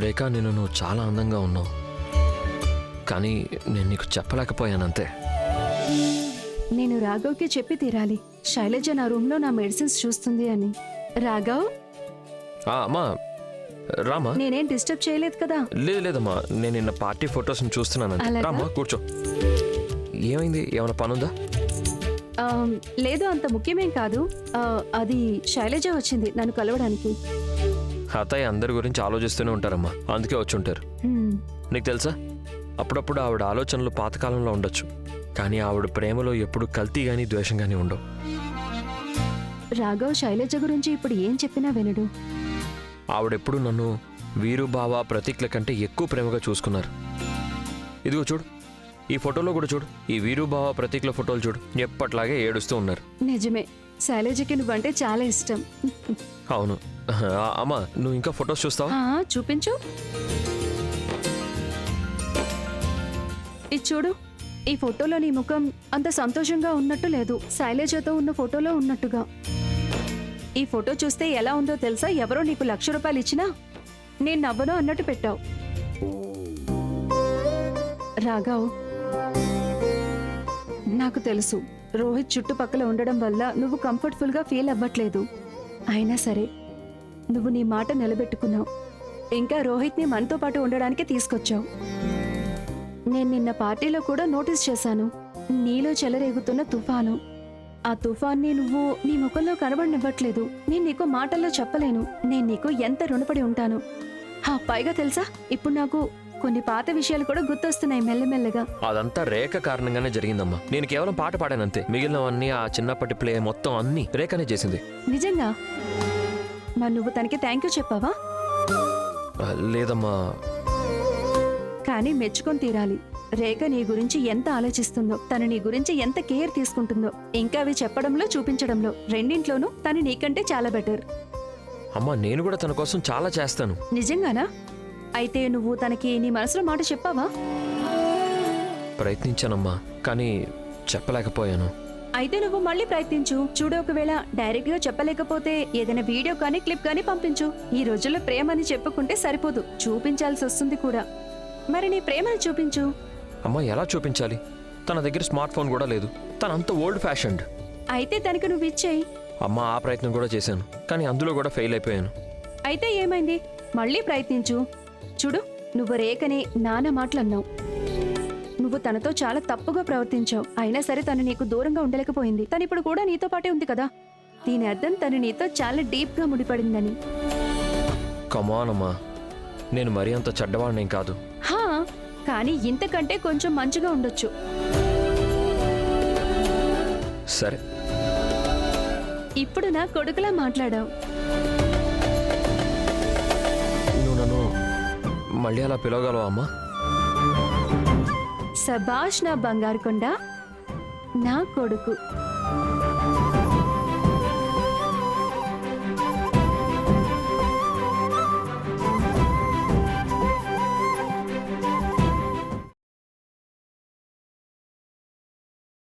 రేఖ, నువ్వు చాలా అందంగా ఉన్నావు, కానీ నేను నీకు చెప్పలేకపోయానంతే. నేను రాఘవ్కి చెప్పి తీరాలి. శైలజ నా రూమ్లో నా మెడిసిన్స్ చూస్తుంది అని. రాఘవ్, అమ్మా రామా. నేనేం డిస్టర్బ్ చేయలేదు కదా? లేదమ్మా, నేను నిన్న పార్టీ ఫొటోస్ని చూస్తున్నాను. అలాగా? రామా కూర్చో. ఏమైంది, ఏమైనా పనుందా? లేదు, అంత ముఖ్యమేం కాదు. అది శైలజ వచ్చింది నన్ను కలవడానికి. అత్తయ్య అందరి గురించి ఆలోచిస్తూనే ఉంటారమ్మా, అందుకే వచ్చి ఉంటారు. నీకు తెలుసా, అప్పుడప్పుడు ఆవిడ ఆలోచనలు పాతకాలంలో ఉండొచ్చు, కానీ ఆవిడ ప్రేమలో ఎప్పుడు కల్తీ గానీ ద్వేషం గానీ ఉండవు. రాఘవ్ శైలజ గురించి ఇప్పుడు ఏం చెప్పినా వినడు. ఆవిడెప్పుడు నన్ను వీరు బావ ప్రతీక్ల కంటే ఎక్కువ ప్రేమగా చూసుకున్నారు. ఇదిగో చూడు, ఈ ఫోటోలో కూడా చూడు, ఈ వీరు బావ ప్రతీక్ల ఫోటోలు చూడు, ఎప్పట్లాగే ఏడుస్తూ ఉన్నారు. నిజమే, శైలజకి నువ్వంటే చాలా ఇష్టం. అవును. అమ్మా, నువ్వు ఇంకా ఫొటోస్ చూస్తావా? చూపించు. ఇది చూడు, ఈ ఫోటోలో నీ ముఖం అంత సంతోషంగా ఉన్నట్టు లేదు, శైలజతో ఉన్న ఫోటోలో ఉన్నట్టుగా. ఈ ఫోటో చూస్తే ఎలా ఉందో తెలుసా? ఎవరో నీకు ₹1,00,000 ఇచ్చినా నేను నవ్వను అన్నట్టు పెట్టావు. రాఘవ్, నాకు తెలుసు రోహిత్ చుట్టుపక్కల ఉండడం వల్ల నువ్వు కంఫర్టబుల్గా ఫీల్ అవ్వట్లేదు. అయినా సరే నువ్వు నీ మాట నిలబెట్టుకున్నావు. ఇంకా రోహిత్ని మనతో పాటు ఉండడానికి తీసుకొచ్చావు. నేను నిన్న పార్టీలో కూడా నోటీస్ చేశాను, నీలో చెలరేగుతున్న తుఫాను. ఆ తుఫాన్ని నువ్వు నీ ముఖంలో కనబడనివ్వట్లేదు. నేను నీకు మాటల్లో చెప్పలేను నేను నీకు ఎంత రుణపడి ఉంటాను. పైగా తెలుసా, ఇప్పుడు నాకు కొన్ని పాత విషయాలు కూడా గుర్తొస్తున్నాయి మెల్లమెల్లగా. అదంతా రేఖ కారణంగానే జరిగిందమ్మా. నేను కేవలం పాట పాడానంతే, మిగిలినవన్నీ ఆ చిన్నప్పటి ప్లే మొత్తం అన్ని రేఖనే చేసింది. నిజంగా? మరి నువ్వు తనకి థ్యాంక్ యూ చెప్పావా? లేదమ్మా. కానీ మెచ్చుకొని తీరాలి. రేఖ నీ గురించి ఎంత ఆలోచిస్తుందో, తను నీ గురించి ఎంత కేర్ తీసుకుంటుందో, ఇంకా అవి చెప్పడంలో చూపించడంలో రెండింట్లోనూ తను నీకంటే చాలా బెటర్. అమ్మా, నేను కూడా తన కోసం చాలా చేస్తాను. నిజంగానా? అయితే నువ్వు తనకి నీ మనసులో మాట చెప్పావా? ప్రయత్నించానమ్మా, కానీ చెప్పలేకపోయాను. అయితే నువ్వు మళ్ళీ ప్రయత్నించు. చూడు, ఒకవేళ డైరెక్ట్ గా చెప్పలేకపోతే ఏదైనా వీడియో కానీ క్లిప్ కానీ పంపించు. ఈ రోజుల్లో ప్రేమని చెప్పుకుంటే సరిపోదు, చూపించాల్సి వస్తుంది కూడా. మరి నీ ప్రేమని చూపించు. అమ్మా, ఎలా చూపించాలి? తన దగ్గర స్మార్ట్ ఫోన్ కూడా లేదు, తనంత ఓల్డ్ ఫ్యాషన్డ్. అయితే తనకు నువ్వు ఇచ్చేయి. అమ్మా, ఆ ప్రయత్నం కూడా చేశాను, కానీ అందులో కూడా ఫెయిల్ అయిపోయాను. అయితే ఏమైంది? మళ్ళీ ప్రయత్నించు. చూడు, నువ్వు రేఖని నాన్న మాటలు అన్నావు. నువ్వు తనతో చాలా తప్పుగా ప్రవర్తించావు. అయినా సరే తను నీకు దూరంగా ఉండలేకపోయింది. తను ఇప్పుడు కూడా నీతో పాటే ఉంది కదా. దీని అర్థం తను నీతో చాలా డీప్ గా ముడిపడిందని. కమాన్ అమ్మా, నేను మరీ అంత చెడ్డవాడినేం కాదు. కానీ ఇంతకంటే కొంచెం మంచిగా ఉండొచ్చు. సరే, ఇప్పుడు నా కొడుకులా మాట్లాడావు. నువ్వు నన్ను మళ్ళీ అలా పిలవగలవా అమ్మా? సబాష్ నా బంగారు కొండ, నా కొడుకు.